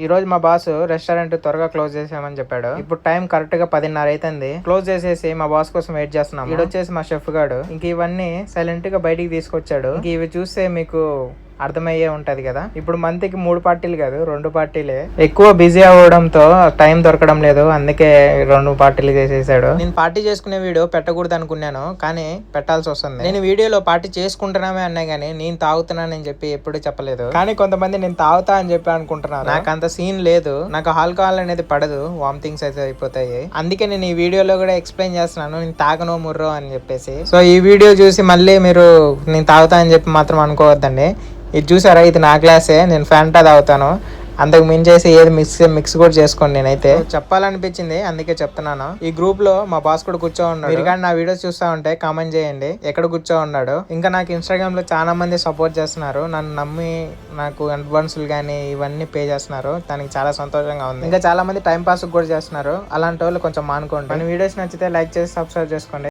ఈ రోజు మా బాస్ రెస్టారెంట్ త్వరగా క్లోజ్ చేసామని చెప్పాడు. ఇప్పుడు టైం కరెక్ట్ గా 10:30 అవుతుంది. క్లోజ్ చేసేసి మా బాస్ కోసం వెయిట్ చేస్తున్నాం. ఇక్కడ వచ్చేసి మా షెఫ్ గాడు ఇంక ఇవన్నీ సైలెంట్ గా బయటికి తీసుకొచ్చాడు. ఇంక ఇవి చూస్తే మీకు అర్థమయ్యే ఉంటది కదా. ఇప్పుడు మంత్కి 3 పార్టీలు కాదు 2 పార్టీలే. ఎక్కువ బిజీ అవ్వడంతో టైం దొరకడం లేదు, అందుకే 2 పార్టీలు చేసేసాడు. నేను పార్టీ చేసుకునే వీడియో పెట్టకూడదు అనుకున్నాను, కానీ పెట్టాల్సి వస్తుంది. నేను వీడియోలో పార్టీ చేసుకుంటున్నామే అన్నా గానీ నేను తాగుతున్నానని చెప్పి ఎప్పుడు చెప్పలేదు. కానీ కొంతమంది నేను తాగుతా అని చెప్పి అనుకుంటున్నాను. నాకు అంత సీన్ లేదు, నాకు ఆల్కహాల్ అనేది పడదు, వామిటింగ్స్ అయితే అయిపోతాయి. అందుకే నేను ఈ వీడియోలో కూడా ఎక్స్ప్లెయిన్ చేస్తున్నాను నేను తాగను ముర్రో అని చెప్పేసి. సో ఈ వీడియో చూసి మళ్ళీ మీరు నేను తాగుతా అని చెప్పి మాత్రం అనుకోవద్దండి. ఇది చూసారా, ఇది నా గ్లాసే, నేను ఫ్యాంటా తాగుతాను. అంతకు మించేసి ఏది మిక్స్ కూడా చేసుకోండి. నేనైతే చెప్పాలనిపించింది అందుకే చెప్తున్నాను. ఈ గ్రూప్ లో మా బాస్ కూడా కూర్చో ఉన్నాడు. మీరు కానీ నా వీడియోస్ చూస్తా ఉంటే కామెంట్ చేయండి ఎక్కడ కూర్చో ఉన్నాడు. ఇంకా నాకు ఇన్స్టాగ్రామ్ లో చాలా మంది సపోర్ట్ చేస్తున్నారు, నన్ను నమ్మి నాకు అడ్వాన్సులు కానీ ఇవన్నీ పే చేస్తున్నారు. దానికి చాలా సంతోషంగా ఉంది. ఇంకా చాలా మంది టైం పాస్ కూడా చేస్తున్నారు. అలాంటి వాళ్ళు కొంచెం మానుకోండి. మన వీడియోస్ నచ్చితే లైక్ చేసి సబ్స్క్రైబ్ చేసుకోండి.